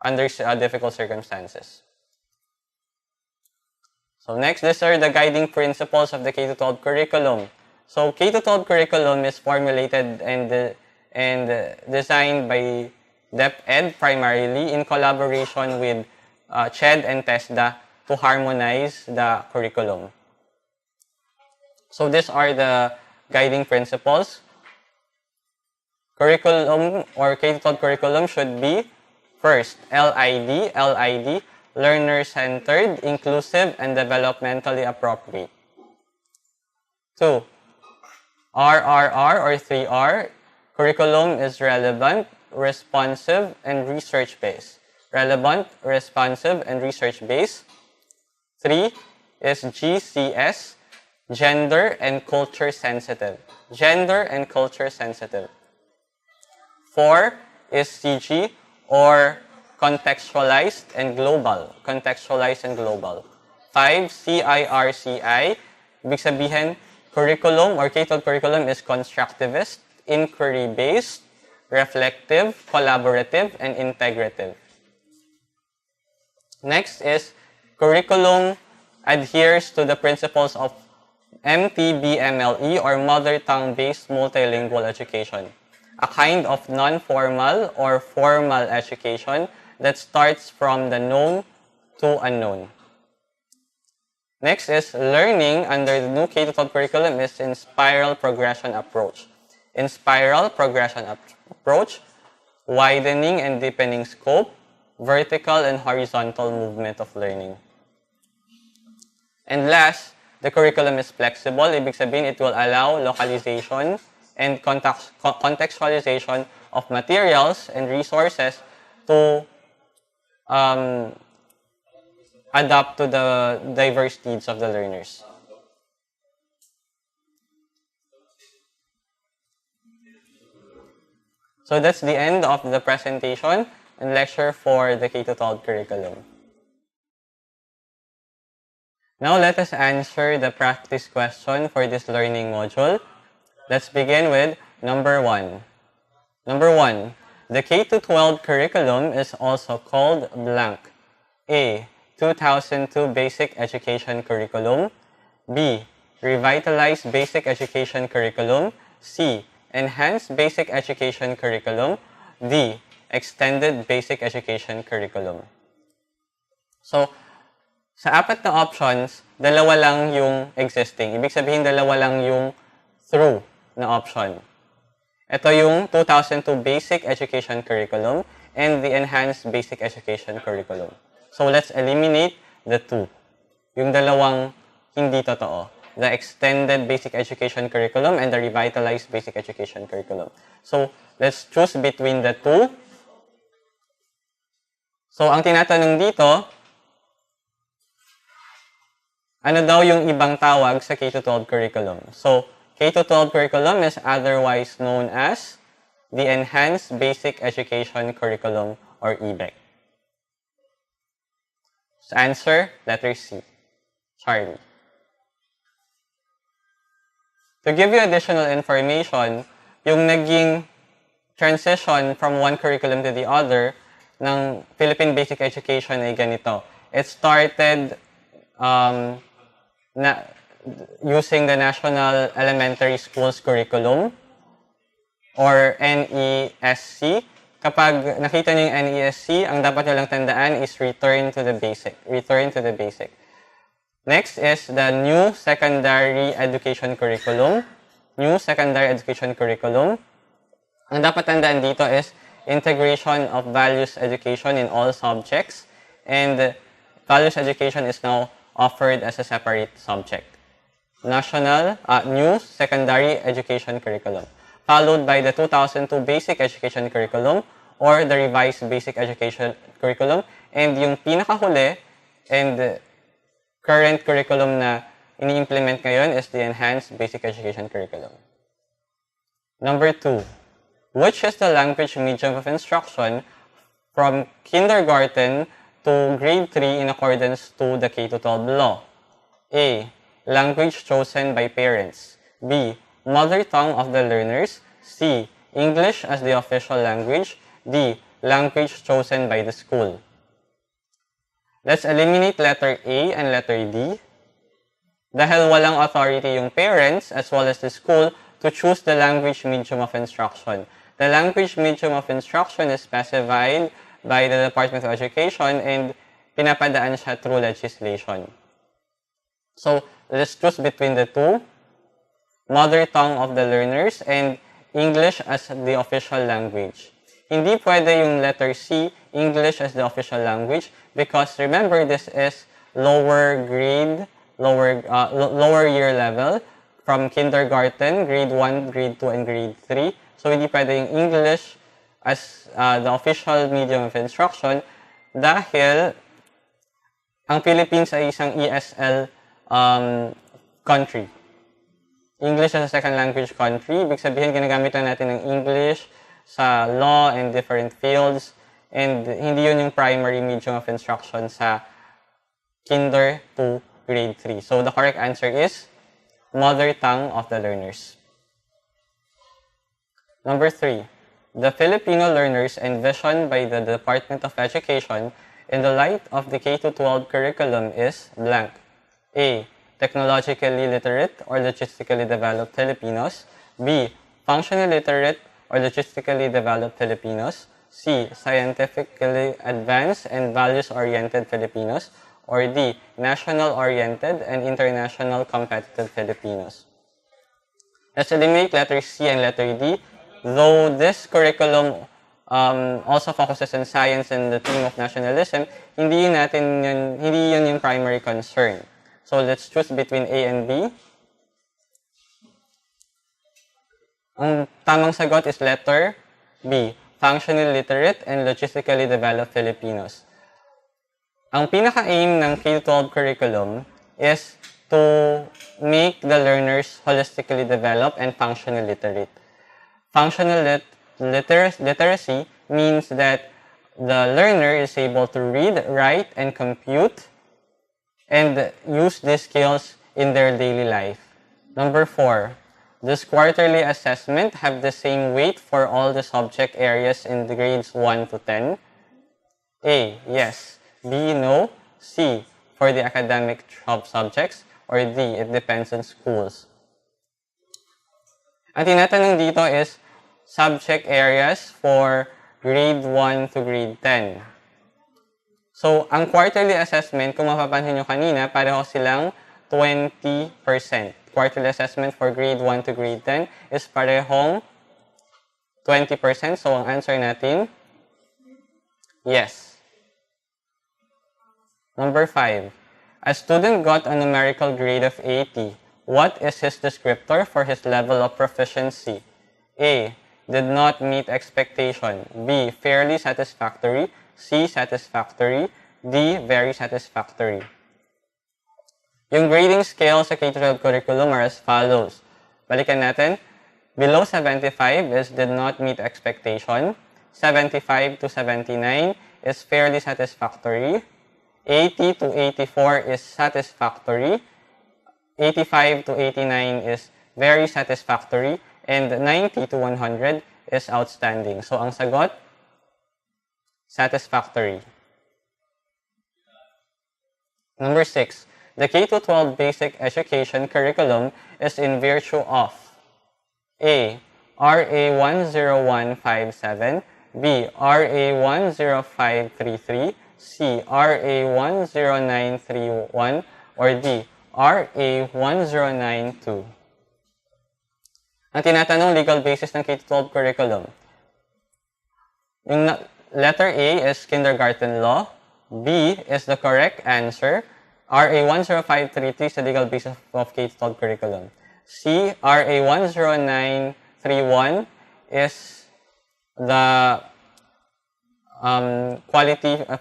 under difficult circumstances. So next, these are the guiding principles of the K-12 curriculum. So K-12 curriculum is formulated and designed by SpEd primarily in collaboration with SpEd and TESDA to harmonize the curriculum. So these are the guiding principles. Curriculum or K-12 curriculum should be first, LID, learner-centered, inclusive, and developmentally appropriate. 2, RRR or 3R, curriculum is relevant, responsive, and research-based. Relevant, responsive, and research-based. 3 is GCS, gender and culture sensitive. Gender and culture sensitive. 4 is CG or contextualized and global. Contextualized and global. 5, CIRCI. Ibig sabihin, curriculum or K-12 curriculum is constructivist, inquiry-based, reflective, collaborative, and integrative. Next is curriculum adheres to the principles of MTBMLE or Mother Tongue-Based Multilingual Education, a kind of non-formal or formal education that starts from the known to unknown. Next is learning under the new K-12 curriculum is in spiral progression approach. In spiral progression approach, widening and deepening scope, vertical and horizontal movement of learning. And last, the curriculum is flexible. Ibig sabihin, it will allow localization and contextualization of materials and resources to adapt to the diverse needs of the learners. So that's the end of the presentation and lecture for the K-12 curriculum. Now let us answer the practice question for this learning module. Let's begin with number 1. Number 1. The K-12 curriculum is also called blank. A. 2002 Basic Education Curriculum. B. Revitalized Basic Education Curriculum. C. Enhanced Basic Education Curriculum. D. Extended Basic Education Curriculum. So, sa apat na options, dalawa lang yung existing. Ibig sabihin, dalawa lang yung through na option. Ito yung 2002 Basic Education Curriculum and the Enhanced Basic Education Curriculum. So, let's eliminate the two. Yung dalawang hindi totoo. The Extended Basic Education Curriculum and the Revitalized Basic Education Curriculum. So, let's choose between the two. So, ang tinatanong dito, ano daw yung ibang tawag sa K-12 curriculum? So, K-12 curriculum is otherwise known as the Enhanced Basic Education Curriculum or EBEC. So, answer, letter C, Charlie. To give you additional information, yung naging transition from one curriculum to the other ng Philippine Basic Education ay ganito. It started using the National Elementary Schools Curriculum or NESC. Kapag nakita niyo yung NESC, ang dapat niyo lang tandaan is return to the basic. Return to the basic. Next is the New Secondary Education Curriculum. New Secondary Education Curriculum. Ang dapat tandaan dito is integration of values education in all subjects, and values education is now offered as a separate subject. New Secondary Education Curriculum, followed by the 2002 Basic Education Curriculum or the Revised Basic Education Curriculum, and yung pinakahuli and current curriculum na ini-implement ngayon is the Enhanced Basic Education Curriculum. Number 2. Which is the language medium of instruction from kindergarten to grade 3 in accordance to the K-12 law? A. Language chosen by parents. B. Mother tongue of the learners. C. English as the official language. D. Language chosen by the school. Let's eliminate letter A and letter D. Dahil walang authority yung parents as well as the school to choose the language medium of instruction. The language medium of instruction is specified by the Department of Education and pinapadaan siya through legislation. So, let's choose between the two, mother tongue of the learners and English as the official language. Hindi pwede yung letter C, English as the official language, because remember this is lower grade, lower year level from kindergarten, grade 1, grade 2, and grade 3. So, hindi pwede yung English as the official medium of instruction dahil ang Philippines ay isang ESL country. English as a second language country. Ibig sabihin, ginagamit lang natin ng English sa law and different fields. And hindi yun yung primary medium of instruction sa kinder to grade 3. So, the correct answer is mother tongue of the learners. Number 3. The Filipino learners envisioned by the Department of Education in the light of the K-12 curriculum is blank. A. Technologically literate or logistically developed Filipinos. B. Functionally literate or logistically developed Filipinos. C. Scientifically advanced and values-oriented Filipinos. Or D. National-oriented and international competitive Filipinos. Let's eliminate letter C and letter D. Though this curriculum also focuses on science and the theme of nationalism, hindi yun yung primary concern. So let's choose between A and B. Ang tamang sagot is letter B, functionally literate and logistically developed Filipinos. Ang pinaka-aim ng K-12 curriculum is to make the learners holistically developed and functionally literate. Literacy means that the learner is able to read, write, and compute and use these skills in their daily life. Number 4, does quarterly assessment have the same weight for all the subject areas in the grades 1 to 10? A, yes. B, no. C, for the academic subjects. Or D, it depends on schools. Ang tinatanong dito is subject areas for grade 1 to grade 10. So, ang quarterly assessment, kung mapapansin nyo kanina, pareho silang 20%. Quarterly assessment for grade 1 to grade 10 is parehong 20%. So, ang answer natin, yes. Number 5. A student got a numerical grade of 80. What is his descriptor for his level of proficiency? A, did not meet expectation. B, fairly satisfactory. C, satisfactory. D, very satisfactory. Yung grading scale sa K-12 curriculum are as follows. Balikan natin. Below 75 is did not meet expectation. 75 to 79 is fairly satisfactory. 80 to 84 is satisfactory. 85 to 89 is very satisfactory. And 90 to 100 is outstanding. So, ang sagot, satisfactory. Number 6. The K-12 basic education curriculum is in virtue of A, RA 10157, B, RA 10533, C, RA 10931, or D, RA 1092. Ang tinatanong legal basis ng K-12 curriculum. Yung letter A is kindergarten law. B is the correct answer. RA 10533 is the legal basis of K-12 curriculum. C, RA 10931 is the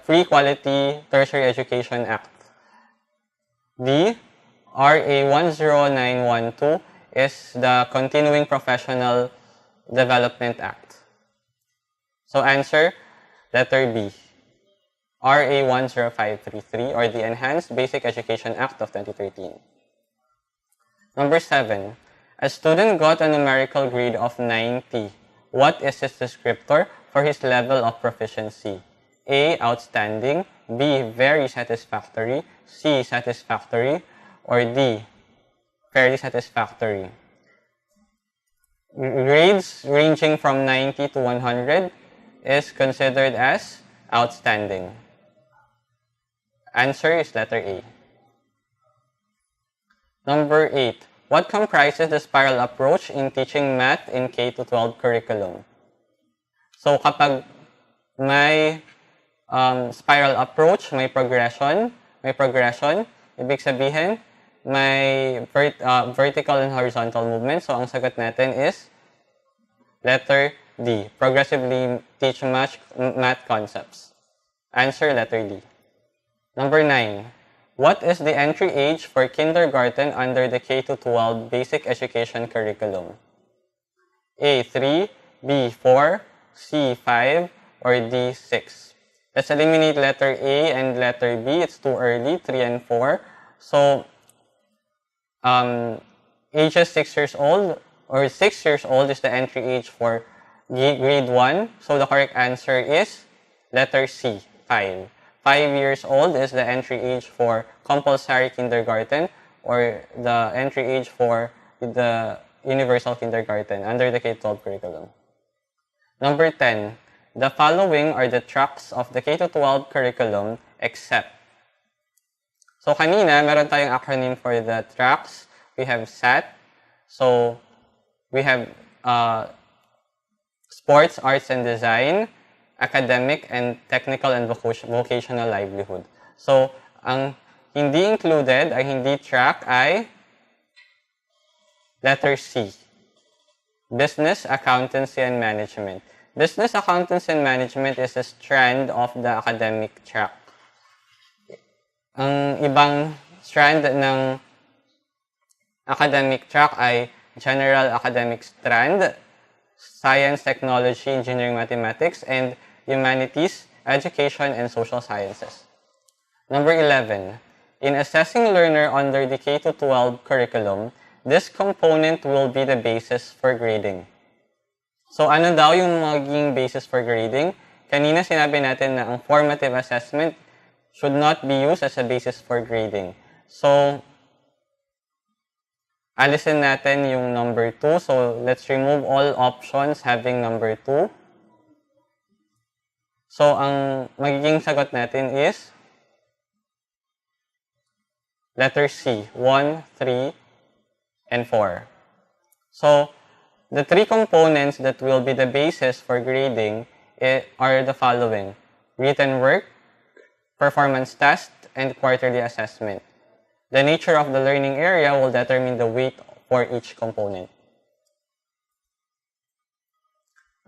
Free Quality Tertiary Education Act. D, RA 10912 is the Continuing Professional Development Act. So answer, letter B, RA 10533 or the Enhanced Basic Education Act of 2013. Number 7, a student got a numerical grade of 90. What is his descriptor for his level of proficiency? A, outstanding. B, very satisfactory. C, satisfactory. Or D, fairly satisfactory. Grades ranging from 90 to 100 is considered as outstanding. Answer is letter A. Number 8. What comprises the spiral approach in teaching math in K-12 curriculum? So, kapag may spiral approach, may progression, ibig sabihin, may vertical and horizontal movement. So, ang sagot natin is letter D. Progressively teach math concepts. Answer, letter D. Number 9. What is the entry age for kindergarten under the K-12 basic education curriculum? A, 3, B, 4, C, 5, or D, 6. Let's eliminate letter A and letter B. It's too early, 3 and 4. So, ages 6 years old or 6 years old is the entry age for grade 1. So, the correct answer is letter C, 5. 5 years old is the entry age for compulsory kindergarten or the entry age for the universal kindergarten under the K-12 curriculum. Number 10. The following are the tracks of the K-12 curriculum except. So, kanina, meron tayong acronym for the tracks. We have SAT. So, we have sports, arts, and design, academic, and technical and vocational livelihood. So, ang hindi included, ay hindi track, ay letter C. Business, accountancy, and management. Business, accountancy, and management is a strand of the academic track. Ang ibang strand ng academic track ay general academic strand, science, technology, engineering, mathematics, and humanities, education, and social sciences. Number 11. In assessing learner under the K-12 curriculum, this component will be the basis for grading. So ano daw yung magiging basis for grading? Kanina sinabi natin na ang formative assessment should not be used as a basis for grading. So, alisin natin yung number 2. So, let's remove all options having number 2. So, ang magiging sagot natin is letter C, 1, 3, and 4. So, the three components that will be the basis for grading are the following: written work, performance test, and quarterly assessment. The nature of the learning area will determine the weight for each component.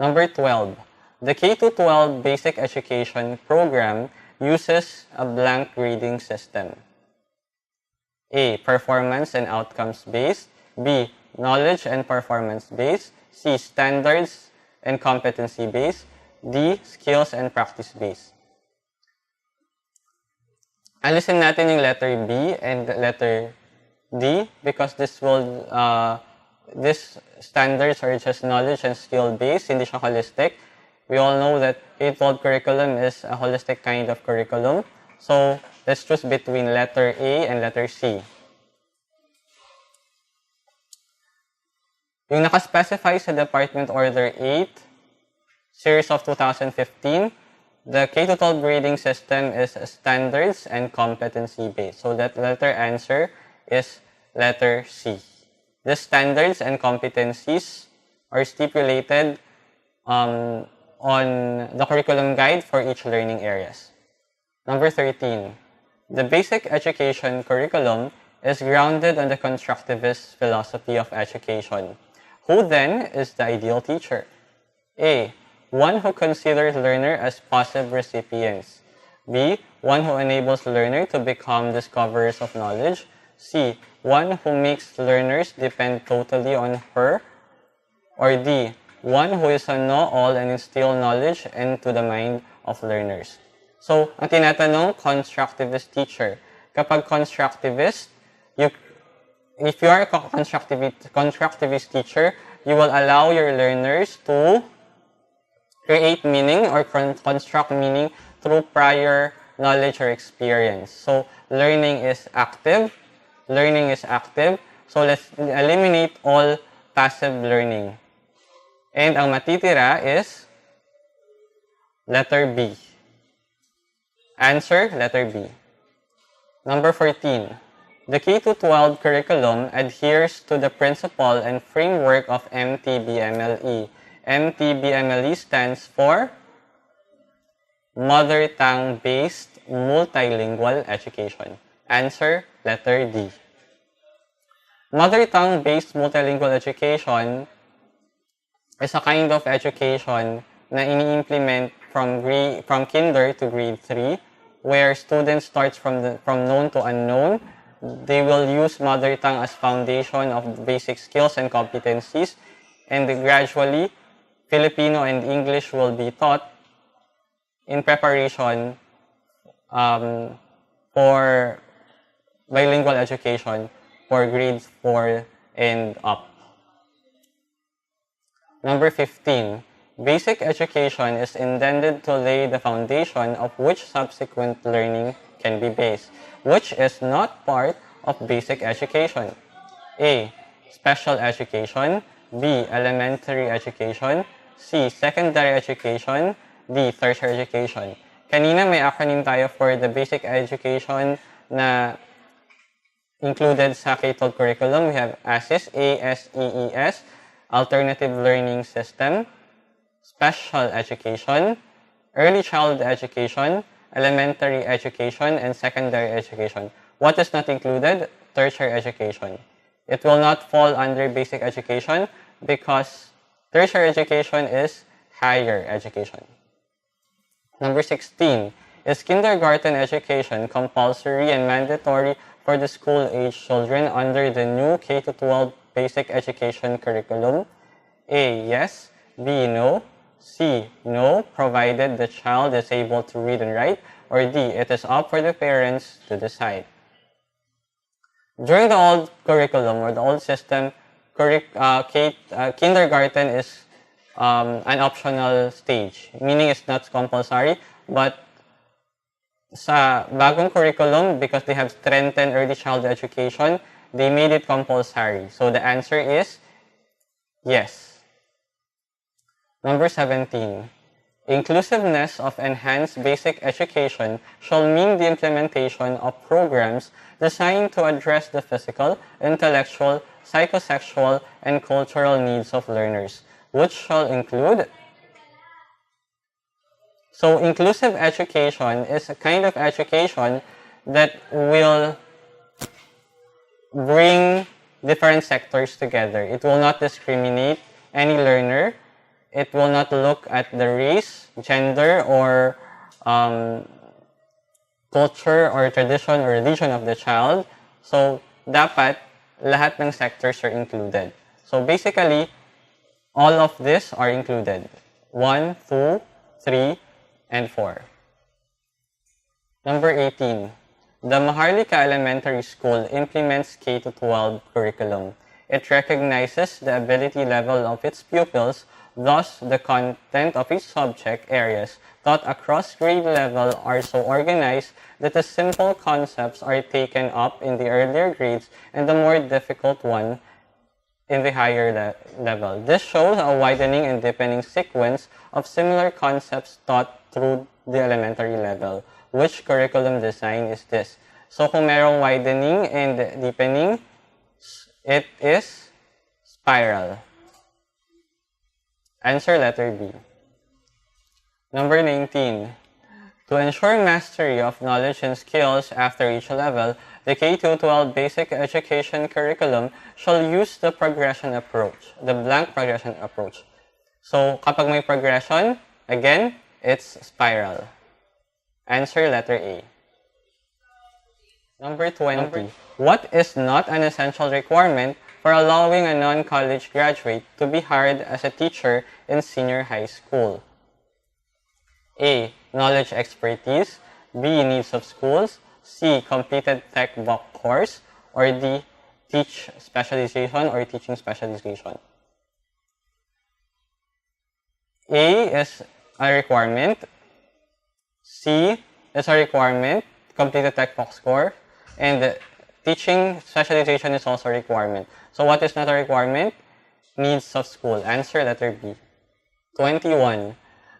Number 12. The K-12 Basic Education Program uses a blank grading system. A. Performance and outcomes based. B. Knowledge and performance based. C. Standards and competency based. D. Skills and practice based. Alisin natin yung letter B and letter D because this standards are just knowledge and skill based, hindi siya holistic. We all know that K-12 curriculum is a holistic kind of curriculum. So, let's choose between letter A and letter C. Yung nakaspecify sa Department Order 8, Series of 2015, the K-12 grading system is standards and competency based. So that letter answer is letter C. The standards and competencies are stipulated on the curriculum guide for each learning areas. Number 13. The basic education curriculum is grounded on the constructivist philosophy of education. Who then is the ideal teacher? A. One who considers learner as passive recipients. B. One who enables learner to become discoverers of knowledge. C. One who makes learners depend totally on her. Or D. One who is a know-all and instill knowledge into the mind of learners. So, ang tinatanong, constructivist teacher. Kapag constructivist, if you are a constructivist teacher, you will allow your learners to create meaning or construct meaning through prior knowledge or experience. So, learning is active. So, let's eliminate all passive learning. And ang matitira is letter B. Answer, letter B. Number 14. The K-12 curriculum adheres to the principle and framework of MTBMLE. MTBMLE stands for Mother Tongue-Based Multilingual Education. Answer, letter D. Mother Tongue-Based Multilingual Education is a kind of education na ini-implement from kinder to grade 3, where students starts from known to unknown. They will use mother tongue as foundation of basic skills and competencies, and gradually, Filipino and English will be taught in preparation for bilingual education for grades 4 and up. Number 15. Basic education is intended to lay the foundation of which subsequent learning can be based, which is not part of basic education. A. Special education. B. Elementary education. C. Secondary education. D. Tertiary education. Kanina may acronym tayo for the basic education na included sa K-12 curriculum. We have ASES, ASEES, Alternative Learning System, Special Education, Early Child Education, Elementary Education, and Secondary Education. What is not included? Tertiary education. It will not fall under basic education because tertiary education is higher education. Number 16. Is kindergarten education compulsory and mandatory for the school-age children under the new K-12 basic education curriculum? A. Yes. B, no. C, no, provided the child is able to read and write. Or D, it is up for the parents to decide. During the old curriculum or the old system, kindergarten is an optional stage, meaning it's not compulsory, but sa bagong curriculum, because they have strengthened early childhood education, they made it compulsory. So the answer is yes. Number 17. Inclusiveness of enhanced basic education shall mean the implementation of programs designed to address the physical, intellectual, psychosexual, and cultural needs of learners, which shall include. So inclusive education is a kind of education that will bring different sectors together. It will not discriminate any learner. It will not look at the race, gender, or culture, or tradition, or religion of the child. So, dapat lahat ng sectors are included. So, basically, all of this are included. 1, 2, 3, and 4. Number 18. The Maharlika Elementary School implements K-12 curriculum. It recognizes the ability level of its pupils. Thus, the content of each subject areas taught across grade level are so organized that the simple concepts are taken up in the earlier grades and the more difficult one in the higher level. This shows a widening and deepening sequence of similar concepts taught through the elementary level. Which curriculum design is this? So, kung merong widening and deepening, it is spiral. Answer letter B. Number 19. To ensure mastery of knowledge and skills after each level, the K-12 Basic Education Curriculum shall use the progression approach, the blank progression approach. So, kapag may progression, again, it's spiral. Answer letter A. Number 20. What is not an essential requirement for allowing a non-college graduate to be hired as a teacher in senior high school? A. Knowledge expertise. B. Needs of schools. C. Completed tech box course. Or D. Teach specialization or teaching specialization. A is a requirement. C is a requirement. Completed tech box course. And teaching specialization is also a requirement. So what is not a requirement? Needs of school. Answer letter B. 21.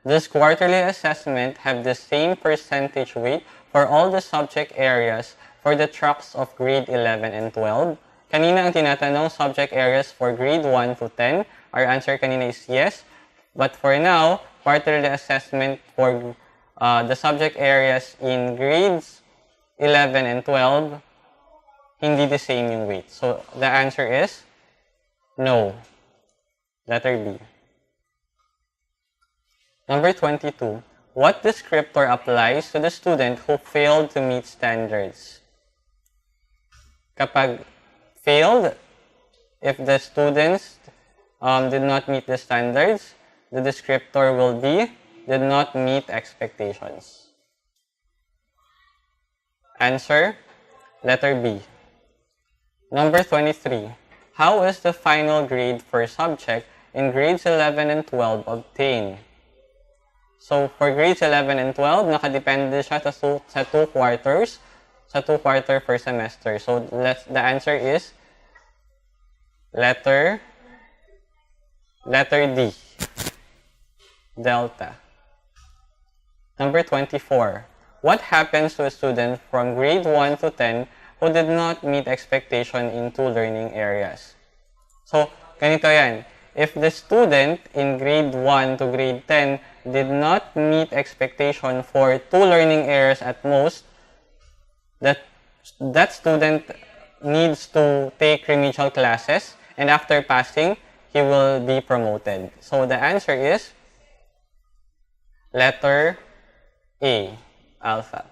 Does quarterly assessment have the same percentage weight for all the subject areas for the tracks of grade 11 and 12? Kanina ang tinatanong subject areas for grade 1 to 10. Our answer kanina is yes. But for now, quarterly assessment for the subject areas in grades 11 and 12, hindi the same yung weight. So, the answer is no. Letter B. Number 22. What descriptor applies to the student who failed to meet standards? Kapag failed, if the students did not meet the standards, the descriptor will be did not meet expectations. Answer, letter B. Number 23. How is the final grade for subject in grades 11 and 12 obtained? So, for grades 11 and 12, nakadepende siya sa 2 quarters, sa 2 quarter per semester. So, the answer is letter D. Delta. Number 24. What happens to a student from grade 1 to 10 who did not meet expectation in 2 learning areas? So, ganito yan. If the student in grade 1 to grade 10 did not meet expectation for 2 learning areas at most, that student needs to take remedial classes, and after passing, he will be promoted. So, the answer is letter A. Alpha.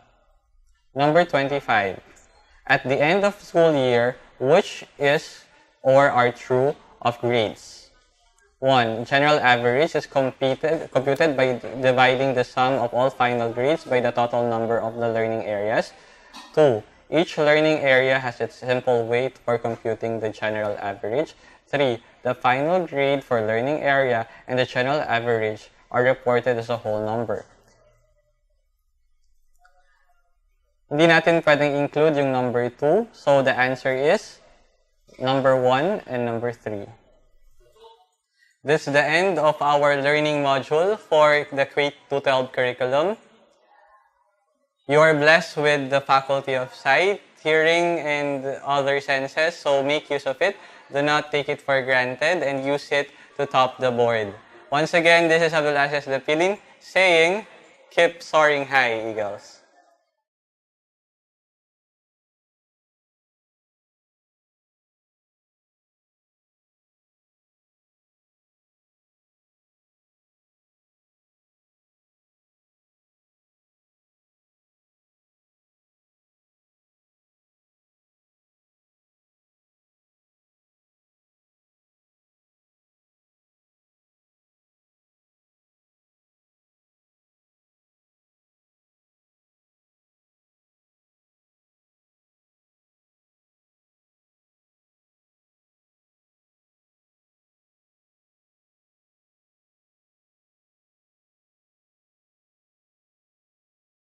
Number 25. At the end of school year, which is or are true of grades? 1. General average is computed by dividing the sum of all final grades by the total number of the learning areas. 2. Each learning area has its simple weight for computing the general average. 3. The final grade for learning area and the general average are reported as a whole number. Hindi natin pwedeng include yung number 2, so the answer is number 1 and number 3. This is the end of our learning module for the K-12 curriculum. You are blessed with the faculty of sight, hearing, and other senses, so make use of it. Do not take it for granted and use it to top the board. Once again, this is Abdulaziz Dapilin saying, keep soaring high, Eagles.